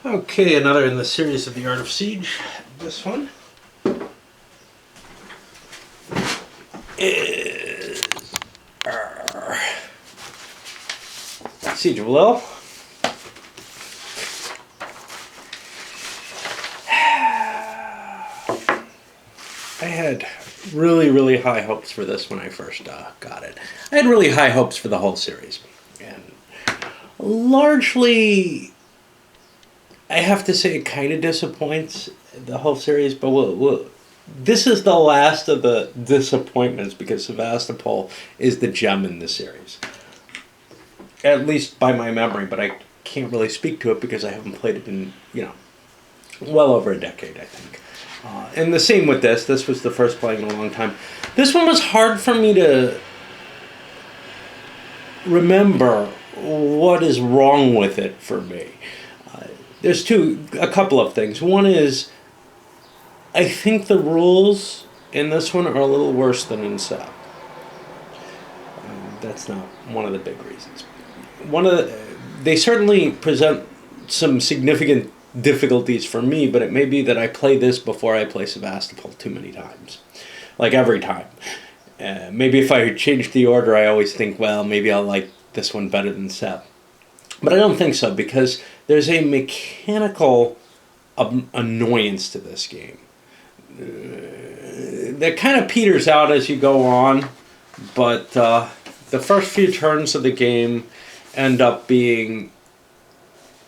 Okay, another in the series of The Art of Siege. This one is Siege of Lille. I had really high hopes for this when I first got it. I had really high hopes for the whole series. And largely, I have to say it kind of disappoints the whole series, but this is the last of the disappointments because Sevastopol is the gem in the series. At least by my memory, but I can't really speak to it because I haven't played it in, well over a decade, I think. And the same with this. This was the first playing in a long time. This one was hard for me to remember what is wrong with it for me. There's a couple of things. One is, I think the rules in this one are a little worse than in Seb. That's not one of the big reasons. They certainly present some significant difficulties for me, but it may be that I play this before I play Sevastopol too many times. Like every time. Maybe if I change the order, I always think, well, maybe I'll like this one better than Seb. But I don't think so, because there's a mechanical annoyance to this game. That kind of peters out as you go on, but the first few turns of the game end up being,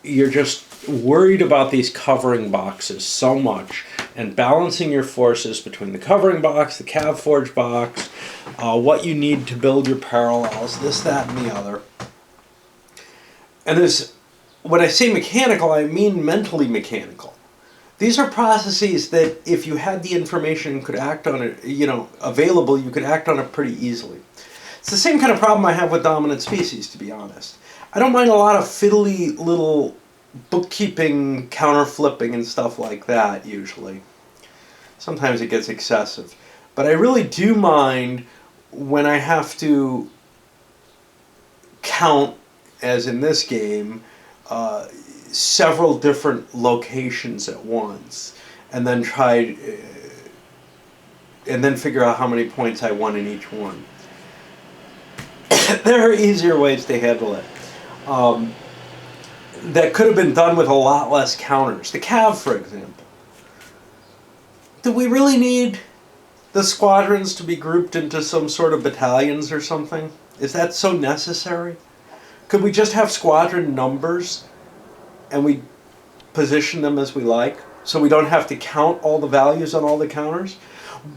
you're just worried about these covering boxes so much, and balancing your forces between the covering box, the Cav Forge box, what you need to build your parallels, this, that, and the other. And when I say mechanical, I mean mentally mechanical. These are processes that if you had the information and could act on it, available, you could act on it pretty easily. It's the same kind of problem I have with dominant species, to be honest. I don't mind a lot of fiddly little bookkeeping, counter flipping, and stuff like that, usually. Sometimes it gets excessive. But I really do mind when I have to count, as in this game, several different locations at once, and then figure out how many points I won in each one. There are easier ways to handle it. That could have been done with a lot less counters. The Cav, for example. Do we really need the squadrons to be grouped into some sort of battalions or something? Is that so necessary? Could we just have squadron numbers and we position them as we like, so we don't have to count all the values on all the counters?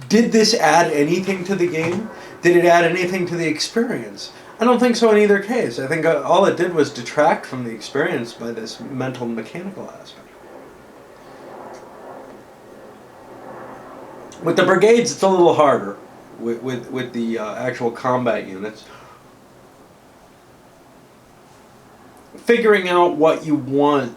Did this add anything to the game? Did it add anything to the experience? I don't think so in either case. I think all it did was detract from the experience by this mental and mechanical aspect. With the brigades, it's a little harder with the actual combat units. Figuring out what you want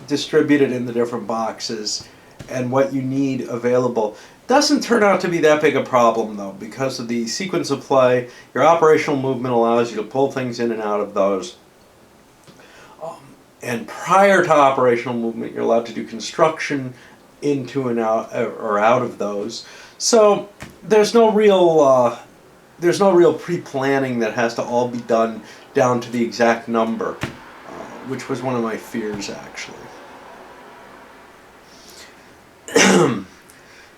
distributed in the different boxes and what you need available doesn't turn out to be that big a problem, though, because of the sequence of play. Your operational movement allows you to pull things in and out of those. And prior to operational movement, you're allowed to do construction into and out, or out of those. So there's no real pre-planning that has to all be done down to the exact number, which was one of my fears, actually.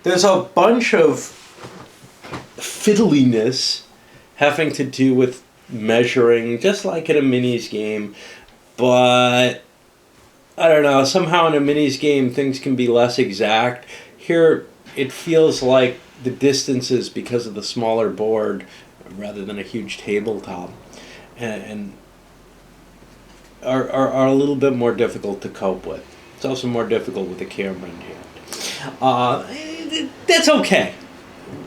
There's a bunch of fiddliness having to do with measuring, just like in a minis game, but I don't know, somehow in a minis game things can be less exact. Here it feels like the distances, because of the smaller board rather than a huge tabletop, and are a little bit more difficult to cope with. It's also more difficult with the camera in hand. That's okay.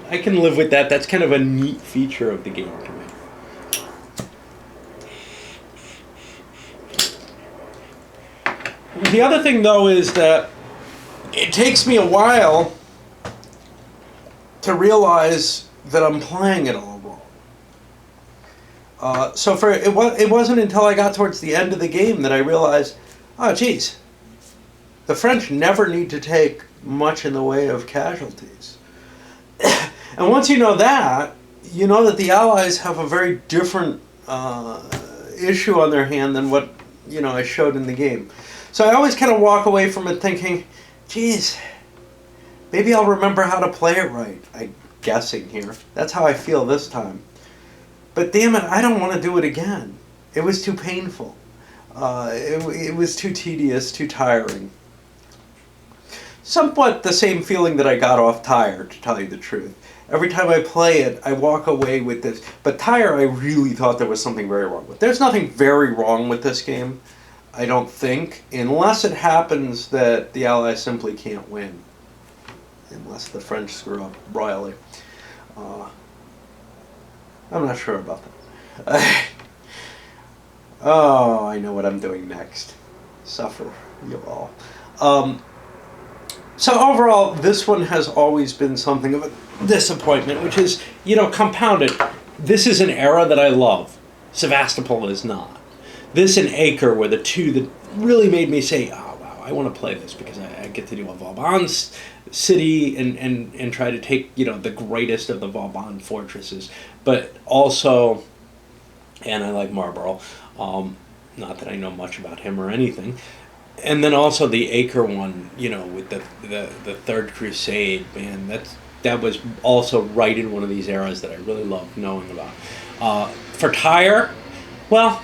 I can live with that. That's kind of a neat feature of the game to me. The other thing, though, is that it takes me a while to realize that I'm playing it all wrong. So it wasn't until I got towards the end of the game that I realized, oh, geez, the French never need to take much in the way of casualties. And once you know that, you know that the Allies have a very different issue on their hand than what, I showed in the game. So I always kind of walk away from it thinking, geez, maybe I'll remember how to play it right. I'm guessing here. That's how I feel this time. But damn it, I don't want to do it again. It was too painful. It was too tedious, too tiring. Somewhat the same feeling that I got off Tyre, to tell you the truth. Every time I play it, I walk away with this. But Tyre, I really thought there was something very wrong with. There's nothing very wrong with this game, I don't think, unless it happens that the Allies simply can't win. Unless the French screw up royally. I'm not sure about that. Oh, I know what I'm doing next. Suffer, you all. So overall, this one has always been something of a disappointment, which is, compounded. This is an era that I love. Sevastopol is not. This and Acre were the two that really made me say, oh, wow, I want to play this because I get to do a Vauban city and try to take, the greatest of the Vauban fortresses. But also, and I like Marlborough, not that I know much about him or anything. And then also the Acre one, with the Third Crusade, man, that was also right in one of these eras that I really loved knowing about. For Tyre, well,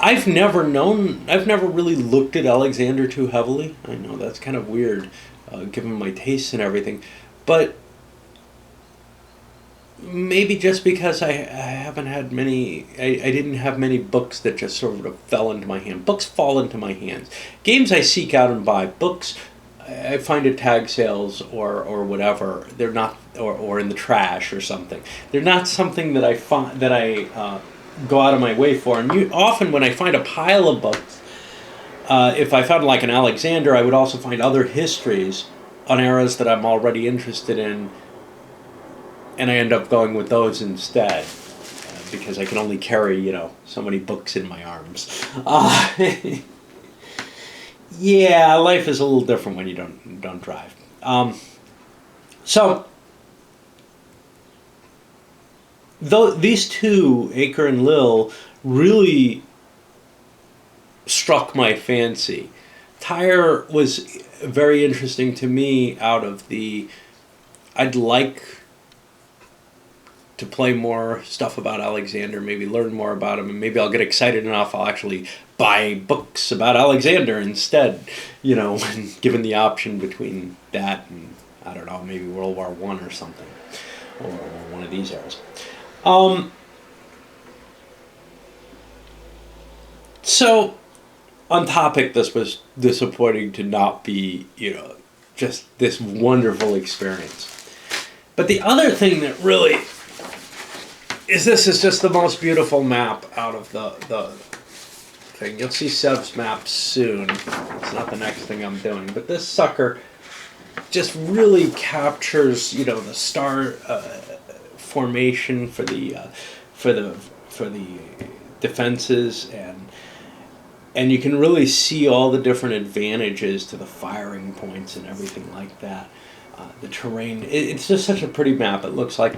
I've never really looked at Alexander too heavily. I know that's kind of weird, given my tastes and everything, but maybe just because I haven't had many, I didn't have many books that just sort of fell into my hand. Books fall into my hands. Games I seek out and buy. Books I find at tag sales or whatever. They're not, or in the trash or something. They're not something that I find that I go out of my way for. And often when I find a pile of books, if I found like an Alexander, I would also find other histories on eras that I'm already interested in. And I end up going with those instead, because I can only carry, so many books in my arms. Yeah, life is a little different when you don't drive. So, though these two, Acre and Lille, really struck my fancy. Tyre was very interesting to me out of the, I'd like to play more stuff about Alexander, maybe learn more about him, and maybe I'll get excited enough I'll actually buy books about Alexander instead, when given the option between that and, I don't know, maybe World War I or something, or one of these eras. So, on topic, this was disappointing to not be, just this wonderful experience. But the other thing that really this is just the most beautiful map out of the thing. You'll see Sev's map soon. It's not the next thing I'm doing, but this sucker just really captures, the star formation for the defenses, and you can really see all the different advantages to the firing points and everything like that. The terrain, it's just such a pretty map. It looks like,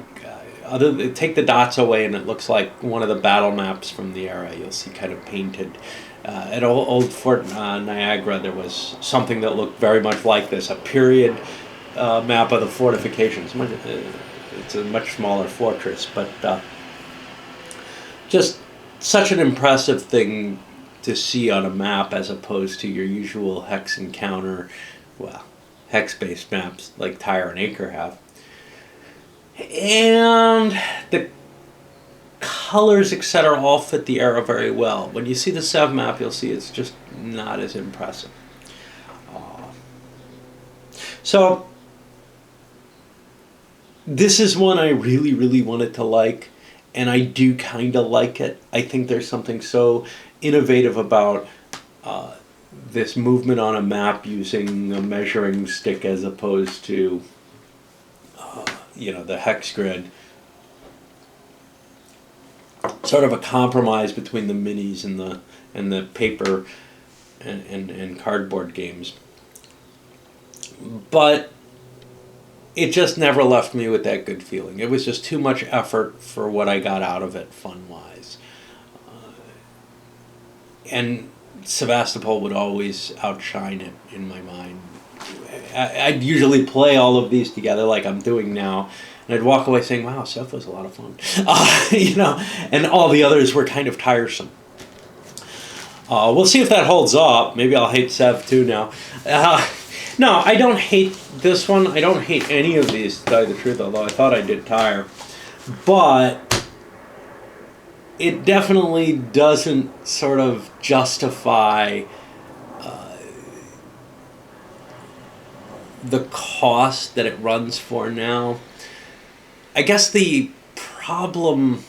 take the dots away and it looks like one of the battle maps from the era. You'll see kind of painted. At old Fort Niagara, there was something that looked very much like this, a period map of the fortifications. It's a much smaller fortress, but just such an impressive thing to see on a map as opposed to your usual hex and counter, hex-based maps like Tyre and Acre have. And the colors, etc., all fit the era very well. When you see the Sev map, you'll see it's just not as impressive. So, this is one I really, really wanted to like, and I do kind of like it. I think there's something so innovative about this movement on a map using a measuring stick as opposed to the hex grid. Sort of a compromise between the minis and the paper and cardboard games. but it just never left me with that good feeling. It was just too much effort for what I got out of it fun-wise. And Sevastopol would always outshine it in my mind. I'd usually play all of these together like I'm doing now, and I'd walk away saying, wow, Sev was a lot of fun. And all the others were kind of tiresome. We'll see if that holds up. Maybe I'll hate Sev too now. No, I don't hate this one. I don't hate any of these, to tell you the truth, although I thought I did tire. But it definitely doesn't sort of justify the cost that it runs for now. I guess the problem...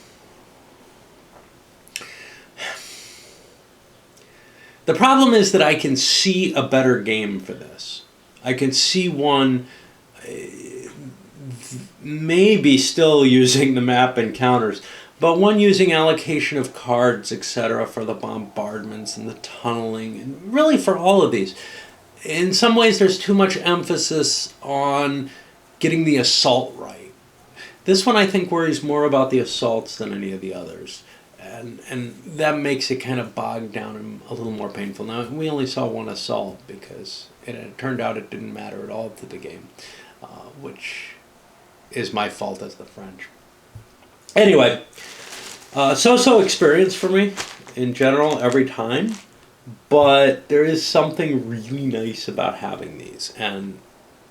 The problem is that I can see a better game for this. I can see one maybe still using the map and counters, but one using allocation of cards, etc., for the bombardments and the tunneling, and really for all of these. In some ways, there's too much emphasis on getting the assault right. This one, I think, worries more about the assaults than any of the others. And that makes it kind of bogged down and a little more painful. Now, we only saw one assault because it turned out it didn't matter at all to the game, which is my fault as the French. Anyway, so-so experience for me in general every time, but there is something really nice about having these. And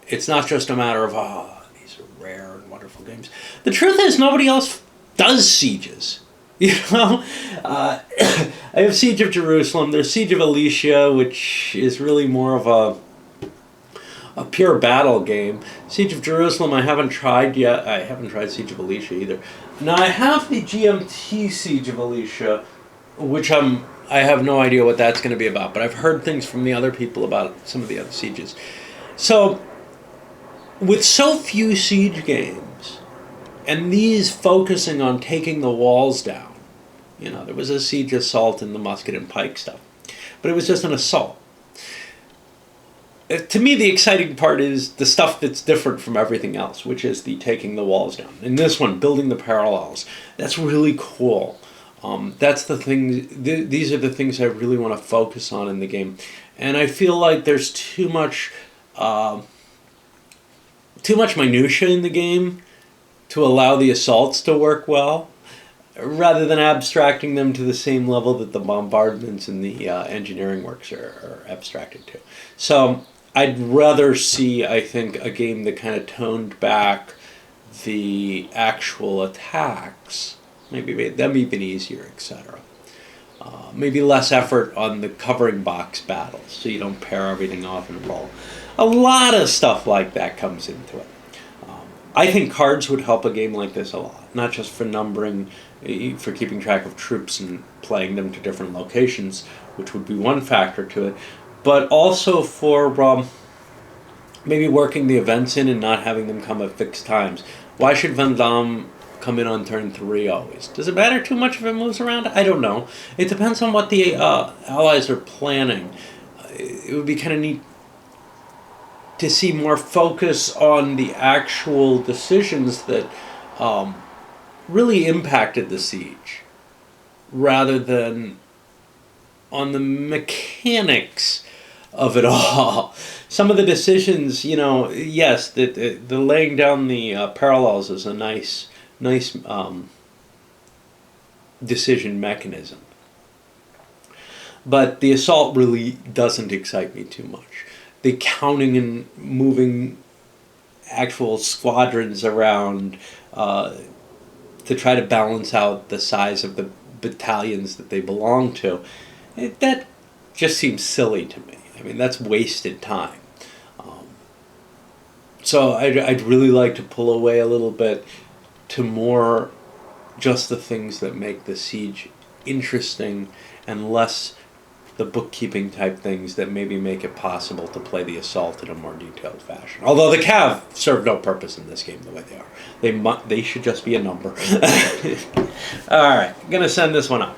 it's not just a matter of, these are rare and wonderful games. The truth is, nobody else does sieges. I have Siege of Jerusalem. There's Siege of Alicia, which is really more of a pure battle game. Siege of Jerusalem I haven't tried yet. I haven't tried Siege of Alicia either. Now I have the GMT Siege of Alicia, which I have no idea what that's going to be about, but I've heard things from the other people about some of the other sieges. So, with so few siege games, and these focusing on taking the walls down, there was a siege assault in the musket and pike stuff, but it was just an assault. To me, the exciting part is the stuff that's different from everything else, which is the taking the walls down. In this one, building the parallels. That's really cool. That's the thing. These are the things I really want to focus on in the game, and I feel like there's too much minutia in the game to allow the assaults to work well, rather than abstracting them to the same level that the bombardments and the engineering works are abstracted to. So I'd rather see, I think, a game that kind of toned back the actual attacks, maybe made them even easier, etc. Maybe less effort on the covering box battles, so you don't pair everything off and roll. A lot of stuff like that comes into it. I think cards would help a game like this a lot, not just for numbering, for keeping track of troops and playing them to different locations, which would be one factor to it, but also for maybe working the events in and not having them come at fixed times. Why should Vendôme come in on turn 3 always? Does it matter too much if it moves around? I don't know. It depends on what the allies are planning. It would be kind of neat to see more focus on the actual decisions that really impacted the siege, rather than on the mechanics of it all. Some of the decisions, yes, the laying down the parallels is a nice decision mechanism. But the assault really doesn't excite me too much. The counting and moving actual squadrons around to try to balance out the size of the battalions that they belong to, that just seems silly to me. I mean, that's wasted time. So I'd really like to pull away a little bit to more just the things that make the siege interesting, and less the bookkeeping type things that maybe make it possible to play the assault in a more detailed fashion. Although the cav serve no purpose in this game the way they are. They should just be a number. All right, I'm going to send this one out.